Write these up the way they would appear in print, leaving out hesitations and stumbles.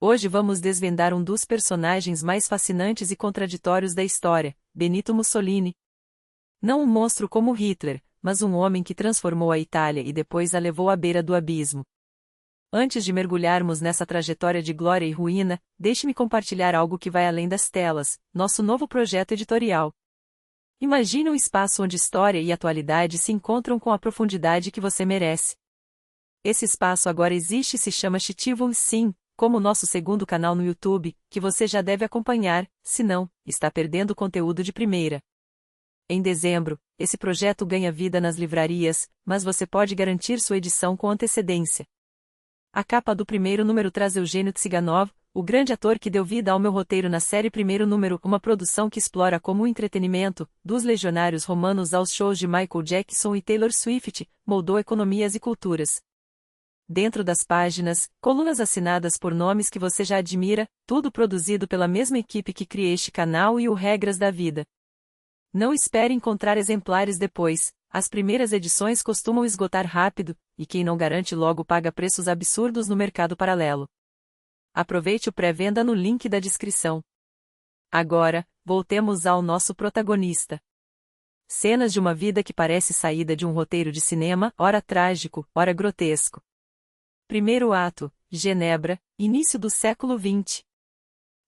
Hoje vamos desvendar um dos personagens mais fascinantes e contraditórios da história, Benito Mussolini. Não um monstro como Hitler, mas um homem que transformou a Itália e depois a levou à beira do abismo. Antes de mergulharmos nessa trajetória de glória e ruína, deixe-me compartilhar algo que vai além das telas, nosso novo projeto editorial. Imagine um espaço onde história e atualidade se encontram com a profundidade que você merece. Esse espaço agora existe e se chama Chitivo Sim, como o nosso segundo canal no YouTube, que você já deve acompanhar, se não, está perdendo conteúdo de primeira. Em dezembro, esse projeto ganha vida nas livrarias, mas você pode garantir sua edição com antecedência. A capa do primeiro número traz Eugênio Tsiganov, o grande ator que deu vida ao meu roteiro na série Primeiro Número, uma produção que explora como o entretenimento, dos legionários romanos aos shows de Michael Jackson e Taylor Swift, moldou economias e culturas. Dentro das páginas, colunas assinadas por nomes que você já admira, tudo produzido pela mesma equipe que cria este canal e o Regras da Vida. Não espere encontrar exemplares depois, as primeiras edições costumam esgotar rápido, e quem não garante logo paga preços absurdos no mercado paralelo. Aproveite o pré-venda no link da descrição. Agora, voltemos ao nosso protagonista. Cenas de uma vida que parece saída de um roteiro de cinema, ora trágico, ora grotesco. Primeiro ato, Genebra, início do século XX.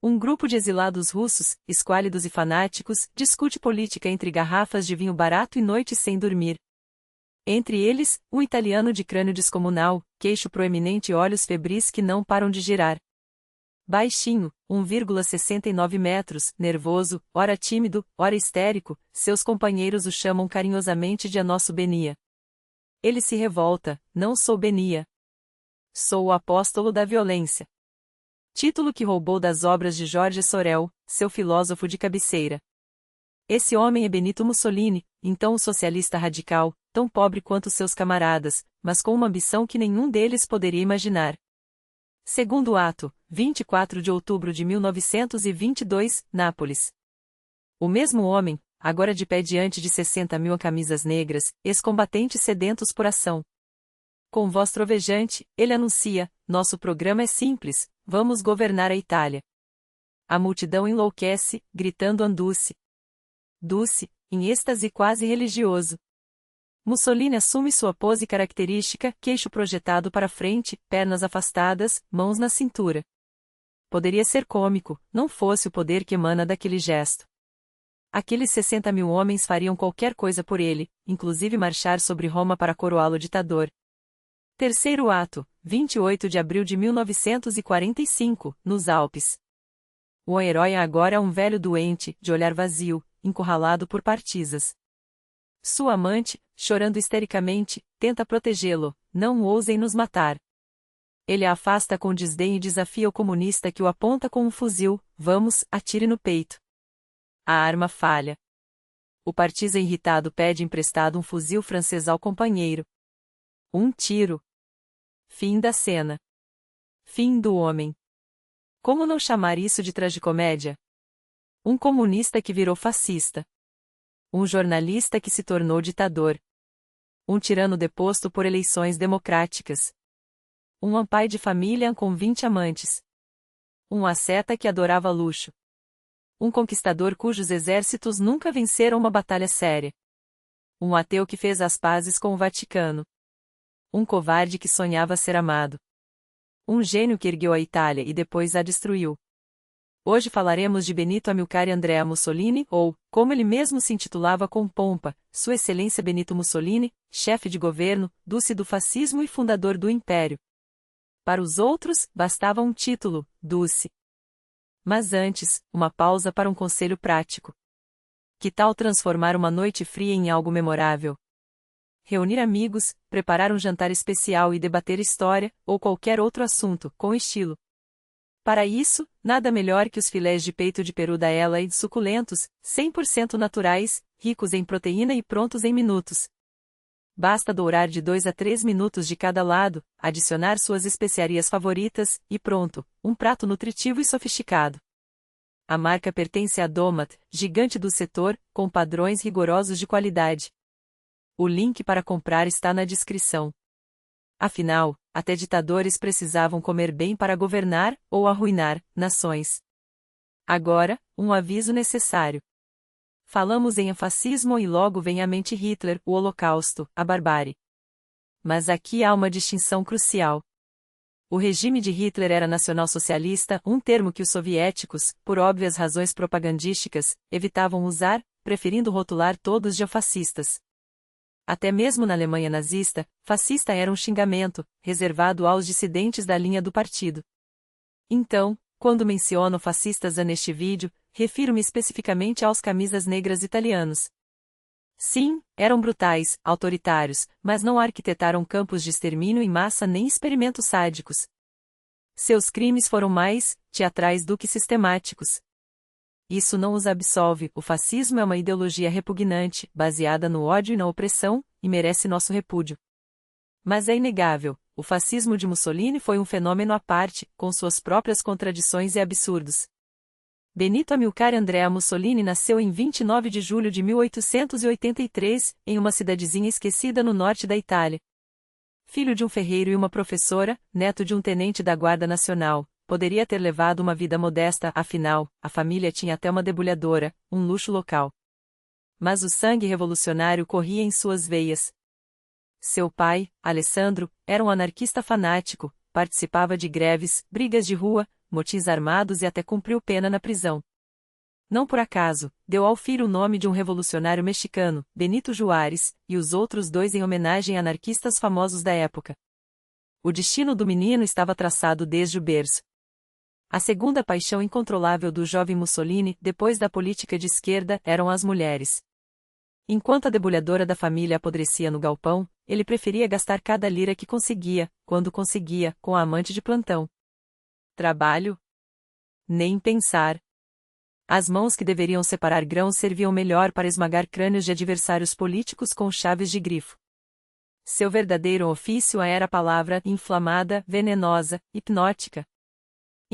Um grupo de exilados russos, esquálidos e fanáticos, discute política entre garrafas de vinho barato e noites sem dormir. Entre eles, um italiano de crânio descomunal, queixo proeminente e olhos febris que não param de girar. Baixinho, 1,69 metros, nervoso, ora tímido, ora histérico, seus companheiros o chamam carinhosamente de a nosso Benia. Ele se revolta: não sou Benia. Sou o apóstolo da violência. Título que roubou das obras de Jorge Sorel, seu filósofo de cabeceira. Esse homem é Benito Mussolini, então o socialista radical, tão pobre quanto seus camaradas, mas com uma ambição que nenhum deles poderia imaginar. Segundo ato, 24 de outubro de 1922, Nápoles. O mesmo homem, agora de pé diante de 60.000 camisas negras, ex-combatentes sedentos por ação. Com voz trovejante, ele anuncia: nosso programa é simples, vamos governar a Itália. A multidão enlouquece, gritando Anduce. Duce, em êxtase quase religioso. Mussolini assume sua pose característica, queixo projetado para frente, pernas afastadas, mãos na cintura. Poderia ser cômico, não fosse o poder que emana daquele gesto. Aqueles 60.000 homens fariam qualquer coisa por ele, inclusive marchar sobre Roma para coroá-lo ditador. Terceiro ato, 28 de abril de 1945, nos Alpes. O herói agora é um velho doente, de olhar vazio, encurralado por partisas. Sua amante, chorando histericamente, tenta protegê-lo: não ousem nos matar. Ele a afasta com desdém e desafia o comunista que o aponta com um fuzil: vamos, atire no peito. A arma falha. O partisa irritado pede emprestado um fuzil francês ao companheiro. Um tiro. Fim da cena. Fim do homem. Como não chamar isso de tragicomédia? Um comunista que virou fascista. Um jornalista que se tornou ditador. Um tirano deposto por eleições democráticas. Um pai de família com 20 amantes. Um asceta que adorava luxo. Um conquistador cujos exércitos nunca venceram uma batalha séria. Um ateu que fez as pazes com o Vaticano. Um covarde que sonhava ser amado. Um gênio que ergueu a Itália e depois a destruiu. Hoje falaremos de Benito Amilcare Andrea Mussolini, ou, como ele mesmo se intitulava com pompa, Sua Excelência Benito Mussolini, chefe de governo, duce do fascismo e fundador do Império. Para os outros, bastava um título, duce. Mas antes, uma pausa para um conselho prático. Que tal transformar uma noite fria em algo memorável? Reunir amigos, preparar um jantar especial e debater história, ou qualquer outro assunto, com estilo. Para isso, nada melhor que os filés de peito de peru da Ela suculentos, 100% naturais, ricos em proteína e prontos em minutos. Basta dourar de 2 a 3 minutos de cada lado, adicionar suas especiarias favoritas, e pronto, um prato nutritivo e sofisticado. A marca pertence à Domat, gigante do setor, com padrões rigorosos de qualidade. O link para comprar está na descrição. Afinal, até ditadores precisavam comer bem para governar, ou arruinar, nações. Agora, um aviso necessário. Falamos em fascismo e logo vem à mente Hitler, o Holocausto, a barbárie. Mas aqui há uma distinção crucial. O regime de Hitler era nacionalsocialista, um termo que os soviéticos, por óbvias razões propagandísticas, evitavam usar, preferindo rotular todos de fascistas. Até mesmo na Alemanha nazista, fascista era um xingamento, reservado aos dissidentes da linha do partido. Então, quando menciono fascistas neste vídeo, refiro-me especificamente aos camisas negras italianos. Sim, eram brutais, autoritários, mas não arquitetaram campos de extermínio em massa nem experimentos sádicos. Seus crimes foram mais teatrais do que sistemáticos. Isso não os absolve, o fascismo é uma ideologia repugnante, baseada no ódio e na opressão, e merece nosso repúdio. Mas é inegável, o fascismo de Mussolini foi um fenômeno à parte, com suas próprias contradições e absurdos. Benito Amilcare Andrea Mussolini nasceu em 29 de julho de 1883, em uma cidadezinha esquecida no norte da Itália. Filho de um ferreiro e uma professora, neto de um tenente da Guarda Nacional, poderia ter levado uma vida modesta, afinal, a família tinha até uma debulhadora, um luxo local. Mas o sangue revolucionário corria em suas veias. Seu pai, Alessandro, era um anarquista fanático, participava de greves, brigas de rua, motins armados e até cumpriu pena na prisão. Não por acaso, deu ao filho o nome de um revolucionário mexicano, Benito Juárez, e os outros dois em homenagem a anarquistas famosos da época. O destino do menino estava traçado desde o berço. A segunda paixão incontrolável do jovem Mussolini, depois da política de esquerda, eram as mulheres. Enquanto a debulhadora da família apodrecia no galpão, ele preferia gastar cada lira que conseguia, quando conseguia, com a amante de plantão. Trabalho? Nem pensar. As mãos que deveriam separar grãos serviam melhor para esmagar crânios de adversários políticos com chaves de grifo. Seu verdadeiro ofício era a palavra inflamada, venenosa, hipnótica.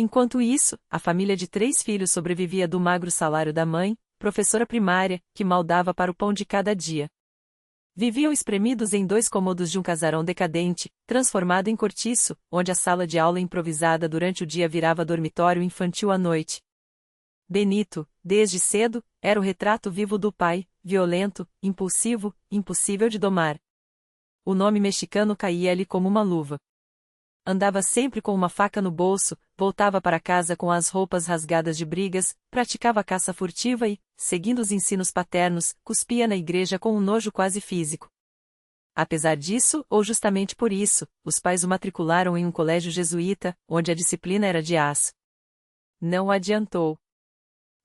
Enquanto isso, a família de 3 filhos sobrevivia do magro salário da mãe, professora primária, que mal dava para o pão de cada dia. Viviam espremidos em 2 cômodos de um casarão decadente, transformado em cortiço, onde a sala de aula improvisada durante o dia virava dormitório infantil à noite. Benito, desde cedo, era o retrato vivo do pai, violento, impulsivo, impossível de domar. O nome mexicano caía-lhe como uma luva. Andava sempre com uma faca no bolso, voltava para casa com as roupas rasgadas de brigas, praticava caça furtiva e, seguindo os ensinos paternos, cuspia na igreja com um nojo quase físico. Apesar disso, ou justamente por isso, os pais o matricularam em um colégio jesuíta, onde a disciplina era de aço. Não adiantou.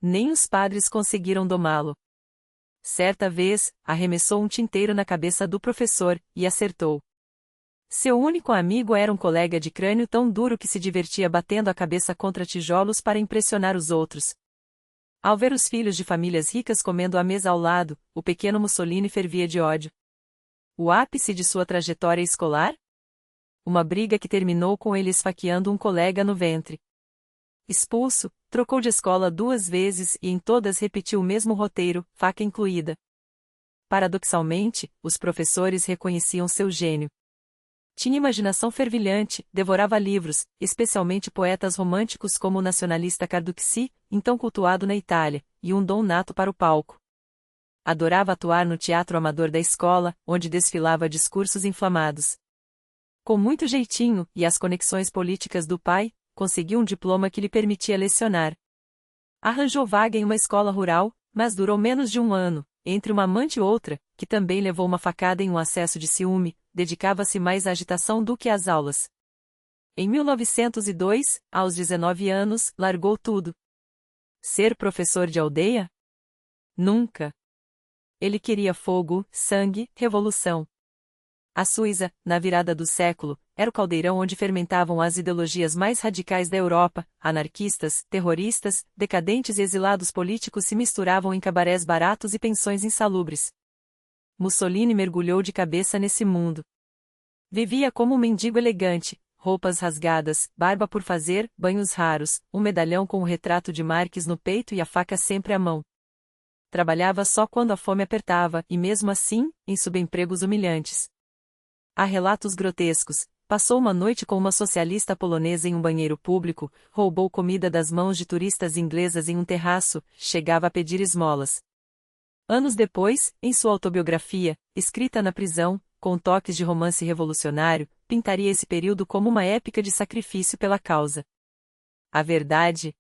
Nem os padres conseguiram domá-lo. Certa vez, arremessou um tinteiro na cabeça do professor, e acertou. Seu único amigo era um colega de crânio tão duro que se divertia batendo a cabeça contra tijolos para impressionar os outros. Ao ver os filhos de famílias ricas comendo à mesa ao lado, o pequeno Mussolini fervia de ódio. O ápice de sua trajetória escolar? Uma briga que terminou com ele esfaqueando um colega no ventre. Expulso, trocou de escola 2 vezes e em todas repetiu o mesmo roteiro, faca incluída. Paradoxalmente, os professores reconheciam seu gênio. Tinha imaginação fervilhante, devorava livros, especialmente poetas românticos como o nacionalista Carducci, então cultuado na Itália, e um dom nato para o palco. Adorava atuar no teatro amador da escola, onde desfilava discursos inflamados. Com muito jeitinho e as conexões políticas do pai, conseguiu um diploma que lhe permitia lecionar. Arranjou vaga em uma escola rural, mas durou menos de 1 ano. Entre uma amante e outra, que também levou uma facada em um acesso de ciúme, dedicava-se mais à agitação do que às aulas. Em 1902, aos 19 anos, largou tudo. Ser professor de aldeia? Nunca. Ele queria fogo, sangue, revolução. A Suíça, na virada do século, era o caldeirão onde fermentavam as ideologias mais radicais da Europa, anarquistas, terroristas, decadentes e exilados políticos se misturavam em cabarés baratos e pensões insalubres. Mussolini mergulhou de cabeça nesse mundo. Vivia como um mendigo elegante, roupas rasgadas, barba por fazer, banhos raros, um medalhão com o retrato de Marques no peito e a faca sempre à mão. Trabalhava só quando a fome apertava e mesmo assim, em subempregos humilhantes. Há relatos grotescos, passou uma noite com uma socialista polonesa em um banheiro público, roubou comida das mãos de turistas inglesas em um terraço, chegava a pedir esmolas. Anos depois, em sua autobiografia, escrita na prisão, com toques de romance revolucionário, pintaria esse período como uma épica de sacrifício pela causa. A verdade?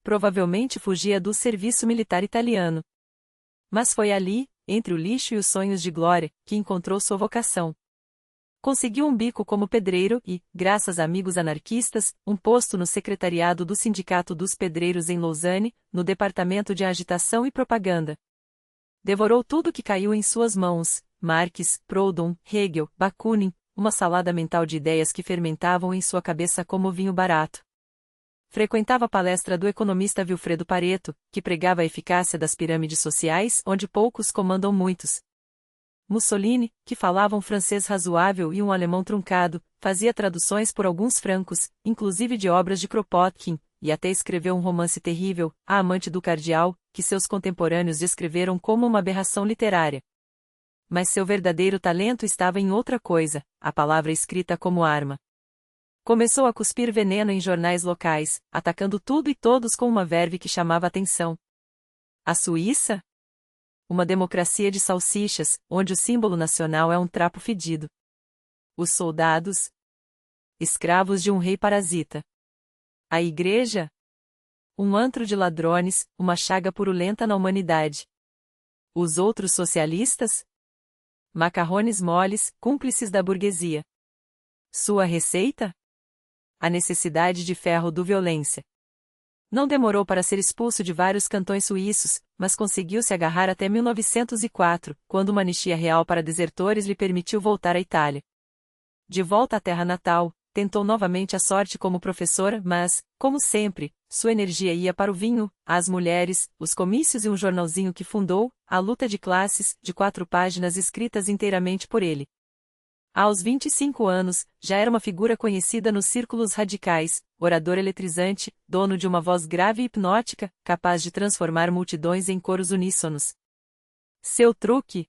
Provavelmente fugia do serviço militar italiano. Mas foi ali, entre o lixo e os sonhos de glória, que encontrou sua vocação. Conseguiu um bico como pedreiro e, graças a amigos anarquistas, um posto no secretariado do Sindicato dos Pedreiros em Lausanne, no departamento de agitação e propaganda. Devorou tudo que caiu em suas mãos, Marx, Proudhon, Hegel, Bakunin, uma salada mental de ideias que fermentavam em sua cabeça como vinho barato. Frequentava a palestra do economista Vilfredo Pareto, que pregava a eficácia das pirâmides sociais onde poucos comandam muitos. Mussolini, que falava um francês razoável e um alemão truncado, fazia traduções por alguns francos, inclusive de obras de Kropotkin, e até escreveu um romance terrível, A Amante do Cardeal, que seus contemporâneos descreveram como uma aberração literária. Mas seu verdadeiro talento estava em outra coisa, a palavra escrita como arma. Começou a cuspir veneno em jornais locais, atacando tudo e todos com uma verve que chamava atenção. A Suíça? Uma democracia de salsichas, onde o símbolo nacional é um trapo fedido. Os soldados? Escravos de um rei parasita. A igreja? Um antro de ladrões, uma chaga purulenta na humanidade. Os outros socialistas? Macarrones moles, cúmplices da burguesia. Sua receita? A necessidade de ferro do violência. Não demorou para ser expulso de vários cantões suíços, mas conseguiu se agarrar até 1904, quando uma anistia real para desertores lhe permitiu voltar à Itália. De volta à terra natal, tentou novamente a sorte como professora, mas, como sempre, sua energia ia para o vinho, as mulheres, os comícios e um jornalzinho que fundou, A Luta de Classes, de 4 páginas escritas inteiramente por ele. Aos 25 anos, já era uma figura conhecida nos círculos radicais, orador eletrizante, dono de uma voz grave e hipnótica, capaz de transformar multidões em coros uníssonos. Seu truque?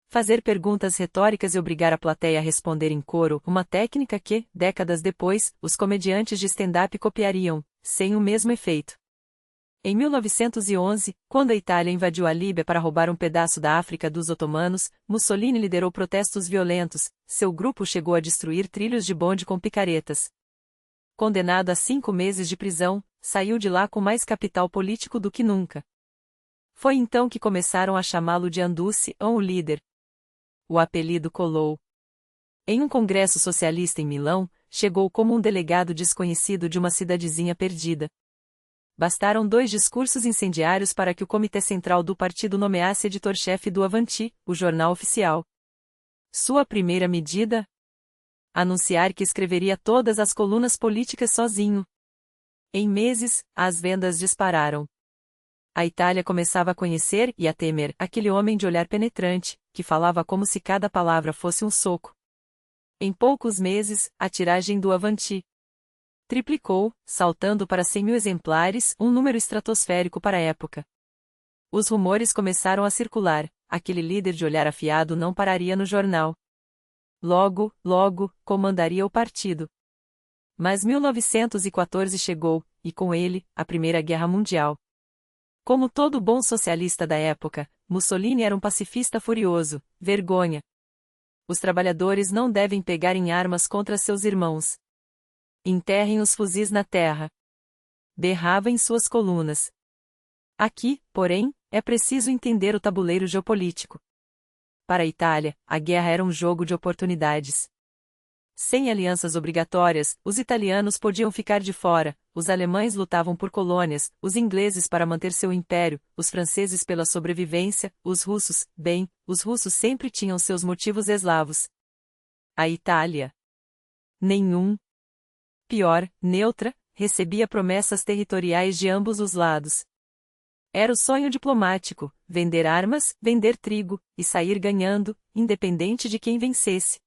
Fazer perguntas retóricas e obrigar a plateia a responder em coro, uma técnica que, décadas depois, os comediantes de stand-up copiariam, sem o mesmo efeito. Em 1911, quando a Itália invadiu a Líbia para roubar um pedaço da África dos otomanos, Mussolini liderou protestos violentos, seu grupo chegou a destruir trilhos de bonde com picaretas. Condenado a 5 meses de prisão, saiu de lá com mais capital político do que nunca. Foi então que começaram a chamá-lo de Anduce, ou o líder. O apelido colou. Em um congresso socialista em Milão, chegou como um delegado desconhecido de uma cidadezinha perdida. Bastaram 2 discursos incendiários para que o Comitê Central do Partido nomeasse editor-chefe do Avanti, o jornal oficial. Sua primeira medida? Anunciar que escreveria todas as colunas políticas sozinho. Em meses, as vendas dispararam. A Itália começava a conhecer e a temer aquele homem de olhar penetrante, que falava como se cada palavra fosse um soco. Em poucos meses, a tiragem do Avanti triplicou, saltando para 100.000 exemplares, um número estratosférico para a época. Os rumores começaram a circular, aquele líder de olhar afiado não pararia no jornal. Logo, comandaria o partido. Mas 1914 chegou, e com ele, a Primeira Guerra Mundial. Como todo bom socialista da época, Mussolini era um pacifista furioso, vergonha. Os trabalhadores não devem pegar em armas contra seus irmãos. Enterrem os fuzis na terra. Berrava em suas colunas. Aqui, porém, é preciso entender o tabuleiro geopolítico. Para a Itália, a guerra era um jogo de oportunidades. Sem alianças obrigatórias, os italianos podiam ficar de fora, os alemães lutavam por colônias, os ingleses para manter seu império, os franceses pela sobrevivência, os russos sempre tinham seus motivos eslavos. A Itália? Nenhum. Pior, neutra, recebia promessas territoriais de ambos os lados. Era o sonho diplomático, vender armas, vender trigo, e sair ganhando, independente de quem vencesse.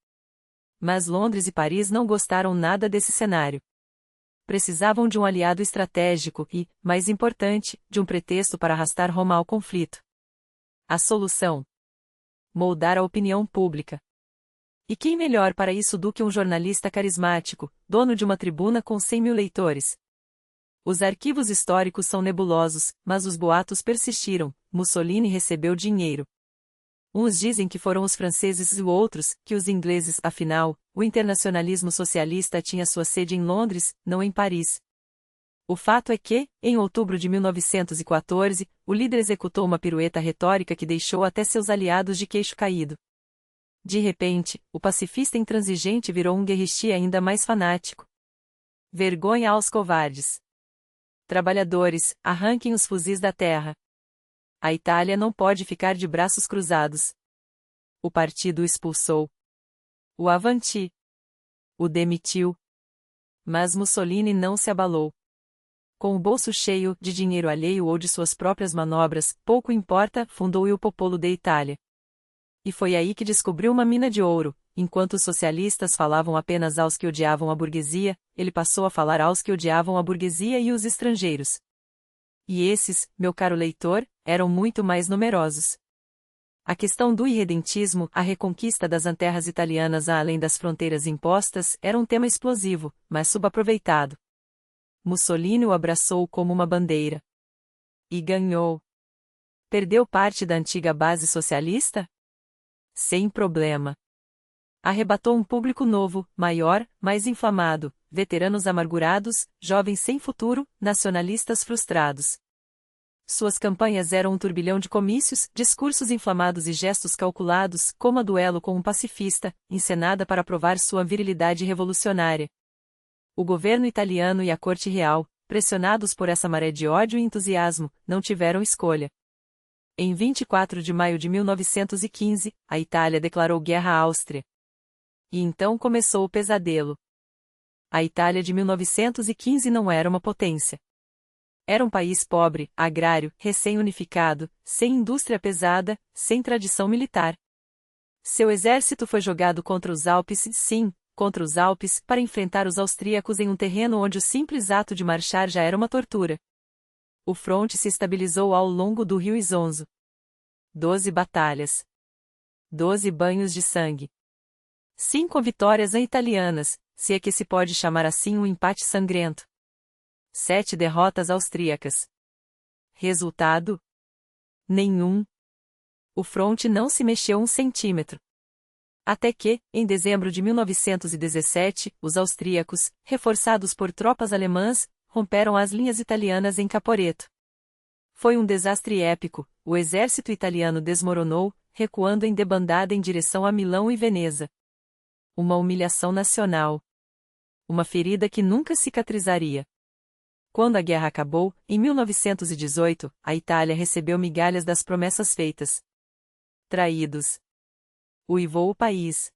Mas Londres e Paris não gostaram nada desse cenário. Precisavam de um aliado estratégico e, mais importante, de um pretexto para arrastar Roma ao conflito. A solução? Moldar a opinião pública. E quem melhor para isso do que um jornalista carismático, dono de uma tribuna com 100.000 leitores? Os arquivos históricos são nebulosos, mas os boatos persistiram. Mussolini recebeu dinheiro. Uns dizem que foram os franceses e outros, que os ingleses. Afinal, o internacionalismo socialista tinha sua sede em Londres, não em Paris. O fato é que, em outubro de 1914, o líder executou uma pirueta retórica que deixou até seus aliados de queixo caído. De repente, o pacifista intransigente virou um guerrista ainda mais fanático. Vergonha aos covardes! Trabalhadores, arranquem os fuzis da terra. A Itália não pode ficar de braços cruzados. O partido o expulsou. O Avanti o demitiu. Mas Mussolini não se abalou. Com o bolso cheio de dinheiro alheio ou de suas próprias manobras, pouco importa, fundou o Popolo de Itália. E foi aí que descobriu uma mina de ouro. Enquanto os socialistas falavam apenas aos que odiavam a burguesia, ele passou a falar aos que odiavam a burguesia e os estrangeiros. E esses, meu caro leitor, eram muito mais numerosos. A questão do irredentismo, a reconquista das terras italianas além das fronteiras impostas, era um tema explosivo, mas subaproveitado. Mussolini o abraçou como uma bandeira. E ganhou. Perdeu parte da antiga base socialista? Sem problema. Arrebatou um público novo, maior, mais inflamado, veteranos amargurados, jovens sem futuro, nacionalistas frustrados. Suas campanhas eram um turbilhão de comícios, discursos inflamados e gestos calculados, como a duelo com um pacifista, encenada para provar sua virilidade revolucionária. O governo italiano e a corte real, pressionados por essa maré de ódio e entusiasmo, não tiveram escolha. Em 24 de maio de 1915, a Itália declarou guerra à Áustria. E então começou o pesadelo. A Itália de 1915 não era uma potência. Era um país pobre, agrário, recém-unificado, sem indústria pesada, sem tradição militar. Seu exército foi jogado contra os Alpes, sim, contra os Alpes, para enfrentar os austríacos em um terreno onde o simples ato de marchar já era uma tortura. O fronte se estabilizou ao longo do rio Isonzo. 12 batalhas. 12 banhos de sangue. 5 vitórias italianas, se é que se pode chamar assim um empate sangrento. 7 derrotas austríacas. Resultado? Nenhum. O fronte não se mexeu um centímetro. Até que, em dezembro de 1917, os austríacos, reforçados por tropas alemãs, romperam as linhas italianas em Caporetto. Foi um desastre épico, o exército italiano desmoronou, recuando em debandada em direção a Milão e Veneza. Uma humilhação nacional. Uma ferida que nunca cicatrizaria. Quando a guerra acabou, em 1918, a Itália recebeu migalhas das promessas feitas. Traídos. Uivou o país.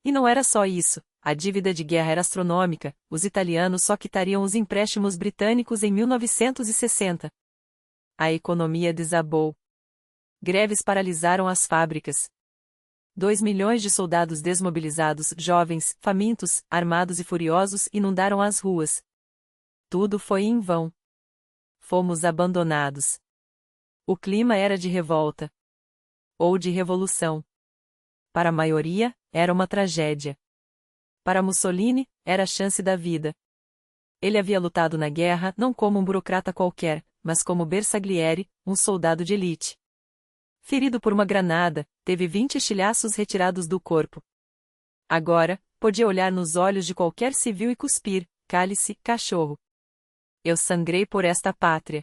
E não era só isso, a dívida de guerra era astronômica, os italianos só quitariam os empréstimos britânicos em 1960. A economia desabou. Greves paralisaram as fábricas. 2 milhões de soldados desmobilizados, jovens, famintos, armados e furiosos, inundaram as ruas. Tudo foi em vão. Fomos abandonados. O clima era de revolta. Ou de revolução. Para a maioria, era uma tragédia. Para Mussolini, era a chance da vida. Ele havia lutado na guerra não como um burocrata qualquer, mas como Bersaglieri, um soldado de elite. Ferido por uma granada, teve 20 estilhaços retirados do corpo. Agora, podia olhar nos olhos de qualquer civil e cuspir: cale-se, cachorro. Eu sangrei por esta pátria.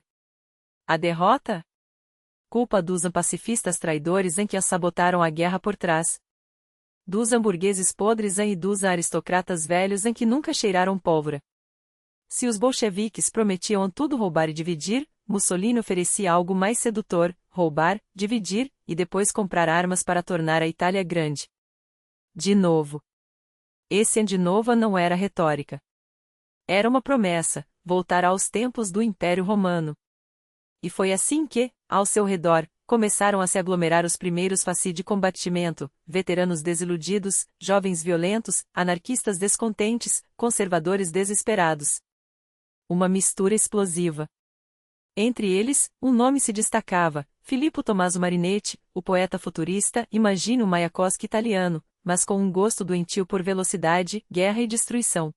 A derrota? Culpa dos pacifistas traidores em que sabotaram a guerra por trás. Dos hamburgueses podres e dos aristocratas velhos em que nunca cheiraram pólvora. Se os bolcheviques prometiam tudo roubar e dividir, Mussolini oferecia algo mais sedutor: roubar, dividir, e depois comprar armas para tornar a Itália grande. De novo. Esse de novo não era retórica. Era uma promessa: voltar aos tempos do Império Romano. E foi assim que, ao seu redor, começaram a se aglomerar os primeiros fasci de combatimento, veteranos desiludidos, jovens violentos, anarquistas descontentes, conservadores desesperados. Uma mistura explosiva. Entre eles, um nome se destacava: Filippo Tommaso Marinetti, o poeta futurista. Imagine o Mayakovsky italiano, mas com um gosto doentio por velocidade, guerra e destruição.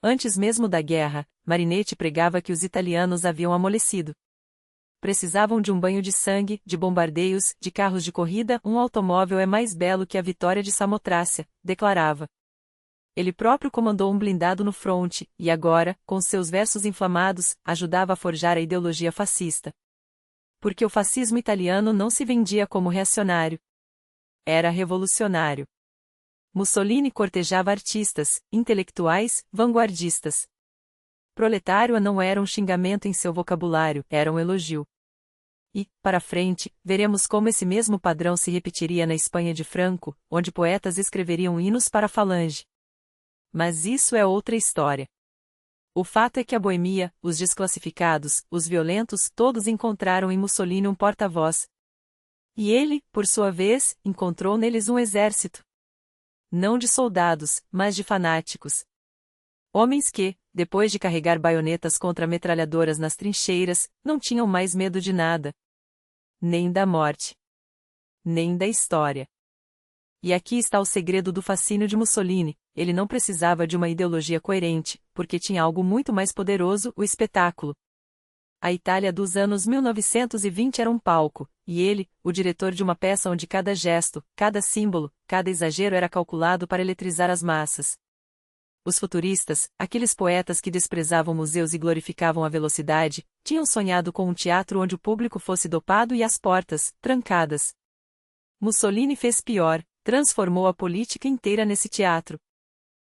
Antes mesmo da guerra, Marinetti pregava que os italianos haviam amolecido. Precisavam de um banho de sangue, de bombardeios, de carros de corrida. Um automóvel é mais belo que a vitória de Samotrácia, declarava. Ele próprio comandou um blindado no fronte, e agora, com seus versos inflamados, ajudava a forjar a ideologia fascista. Porque o fascismo italiano não se vendia como reacionário. Era revolucionário. Mussolini cortejava artistas, intelectuais, vanguardistas. Proletário não era um xingamento em seu vocabulário, era um elogio. E, para frente, veremos como esse mesmo padrão se repetiria na Espanha de Franco, onde poetas escreveriam hinos para a falange. Mas isso é outra história. O fato é que a boemia, os desclassificados, os violentos, todos encontraram em Mussolini um porta-voz. E ele, por sua vez, encontrou neles um exército. Não de soldados, mas de fanáticos. Homens que, depois de carregar baionetas contra metralhadoras nas trincheiras, não tinham mais medo de nada. Nem da morte. Nem da história. E aqui está o segredo do fascínio de Mussolini: ele não precisava de uma ideologia coerente, porque tinha algo muito mais poderoso: o espetáculo. A Itália dos anos 1920 era um palco, e ele, o diretor de uma peça onde cada gesto, cada símbolo, cada exagero era calculado para eletrizar as massas. Os futuristas, aqueles poetas que desprezavam museus e glorificavam a velocidade, tinham sonhado com um teatro onde o público fosse dopado e as portas, trancadas. Mussolini fez pior, transformou a política inteira nesse teatro.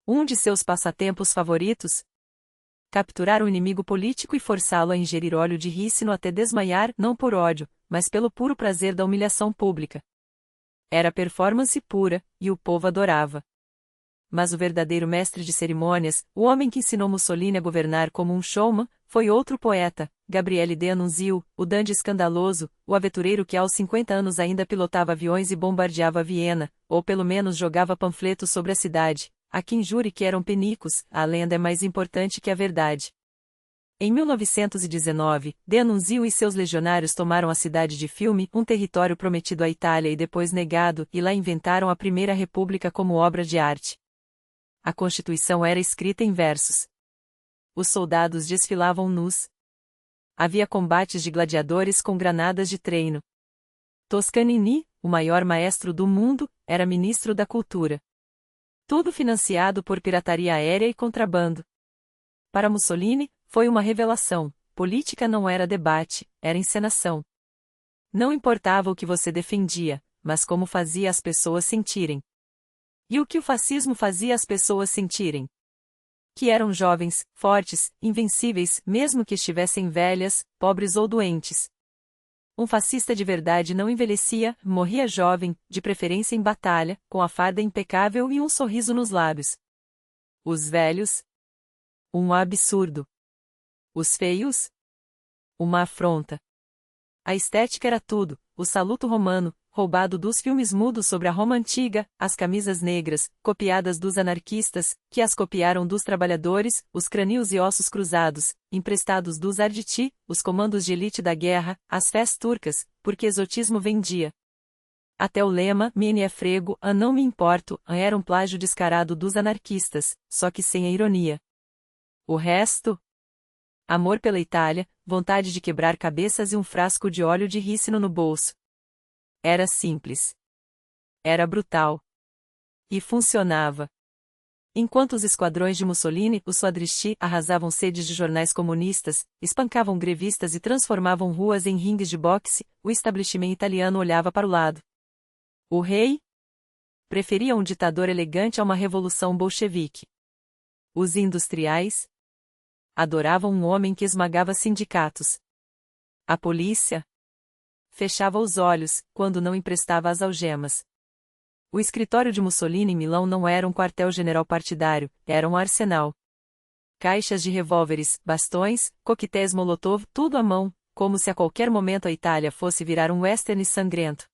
Um de seus passatempos favoritos? Capturar um inimigo político e forçá-lo a ingerir óleo de rícino até desmaiar, não por ódio, mas pelo puro prazer da humilhação pública. Era performance pura, e o povo adorava. Mas o verdadeiro mestre de cerimônias, o homem que ensinou Mussolini a governar como um showman, foi outro poeta, Gabriele D'Annunzio, o dandy escandaloso, o aventureiro que aos 50 anos ainda pilotava aviões e bombardeava Viena, ou pelo menos jogava panfletos sobre a cidade. Há quem jure que eram penicos, a lenda é mais importante que a verdade. Em 1919, D'Annunzio e seus legionários tomaram a cidade de Fiume, um território prometido à Itália e depois negado, e lá inventaram a Primeira República como obra de arte. A Constituição era escrita em versos. Os soldados desfilavam nus. Havia combates de gladiadores com granadas de treino. Toscanini, o maior maestro do mundo, era ministro da Cultura. Tudo financiado por pirataria aérea e contrabando. Para Mussolini, foi uma revelação: política não era debate, era encenação. Não importava o que você defendia, mas como fazia as pessoas sentirem. E o que o fascismo fazia as pessoas sentirem? Que eram jovens, fortes, invencíveis, mesmo que estivessem velhas, pobres ou doentes. Um fascista de verdade não envelhecia, morria jovem, de preferência em batalha, com a farda impecável e um sorriso nos lábios. Os velhos? Um absurdo. Os feios? Uma afronta. A estética era tudo: o saluto romano, roubado dos filmes mudos sobre a Roma antiga, as camisas negras, copiadas dos anarquistas, que as copiaram dos trabalhadores, os crânios e ossos cruzados, emprestados dos Arditi, os comandos de elite da guerra, as fés turcas, porque exotismo vendia. Até o lema "Mene é frego, a não me importo" era um plágio descarado dos anarquistas, só que sem a ironia. O resto? Amor pela Itália, vontade de quebrar cabeças e um frasco de óleo de rícino no bolso. Era simples. Era brutal. E funcionava. Enquanto os esquadrões de Mussolini, os Suadristi, arrasavam sedes de jornais comunistas, espancavam grevistas e transformavam ruas em ringues de boxe, o establishment italiano olhava para o lado. O rei? Preferia um ditador elegante a uma revolução bolchevique. Os industriais? Adoravam um homem que esmagava sindicatos. A polícia? Fechava os olhos, quando não emprestava as algemas. O escritório de Mussolini em Milão não era um quartel-general partidário, era um arsenal. Caixas de revólveres, bastões, coquetéis Molotov, tudo à mão, como se a qualquer momento a Itália fosse virar um western sangrento.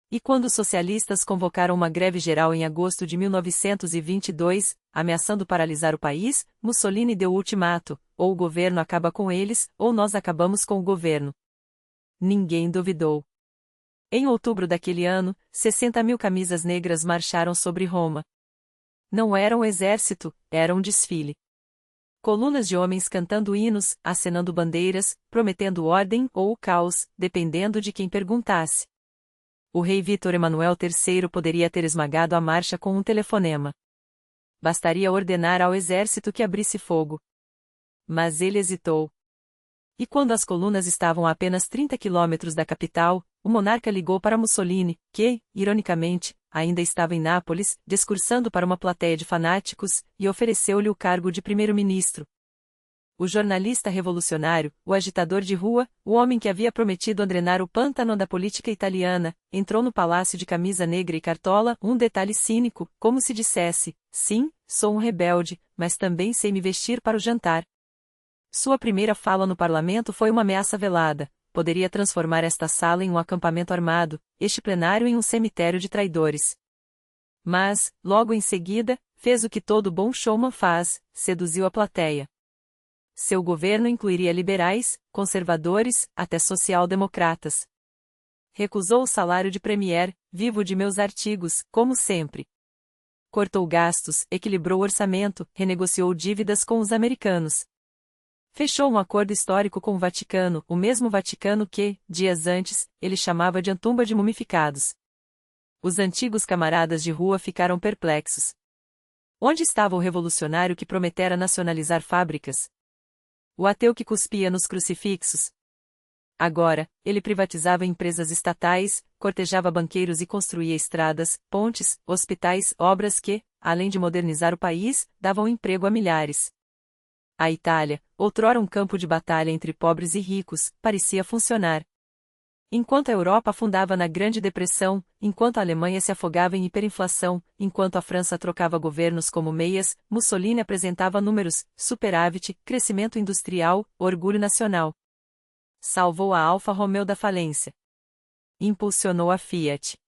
E quando os socialistas convocaram uma greve geral em agosto de 1922, ameaçando paralisar o país, Mussolini deu o ultimato: ou o governo acaba com eles, ou nós acabamos com o governo. Ninguém duvidou. Em outubro daquele ano, 60.000 camisas negras marcharam sobre Roma. Não era um exército, era um desfile. Colunas de homens cantando hinos, acenando bandeiras, prometendo ordem ou o caos, dependendo de quem perguntasse. O rei Vítor Emanuel III poderia ter esmagado a marcha com um telefonema. Bastaria ordenar ao exército que abrisse fogo. Mas ele hesitou. E quando as colunas estavam a apenas 30 quilômetros da capital, o monarca ligou para Mussolini, que, ironicamente, ainda estava em Nápoles, discursando para uma plateia de fanáticos, e ofereceu-lhe o cargo de primeiro-ministro. O jornalista revolucionário, o agitador de rua, o homem que havia prometido drenar o pântano da política italiana, entrou no palácio de camisa negra e cartola, um detalhe cínico, como se dissesse: sim, sou um rebelde, mas também sei me vestir para o jantar. Sua primeira fala no parlamento foi uma ameaça velada: poderia transformar esta sala em um acampamento armado, este plenário em um cemitério de traidores. Mas, logo em seguida, fez o que todo bom showman faz: seduziu a plateia. Seu governo incluiria liberais, conservadores, até social-democratas. Recusou o salário de premier, vivo de meus artigos, como sempre. Cortou gastos, equilibrou o orçamento, renegociou dívidas com os americanos. Fechou um acordo histórico com o Vaticano, o mesmo Vaticano que, dias antes, ele chamava de tumba de mumificados. Os antigos camaradas de rua ficaram perplexos. Onde estava o revolucionário que prometera nacionalizar fábricas? O ateu que cuspia nos crucifixos? Agora, ele privatizava empresas estatais, cortejava banqueiros e construía estradas, pontes, hospitais, obras que, além de modernizar o país, davam emprego a milhares. A Itália, outrora um campo de batalha entre pobres e ricos, parecia funcionar. Enquanto a Europa afundava na Grande Depressão, enquanto a Alemanha se afogava em hiperinflação, enquanto a França trocava governos como meias, Mussolini apresentava números: superávit, crescimento industrial, orgulho nacional. Salvou a Alfa Romeo da falência. Impulsionou a Fiat.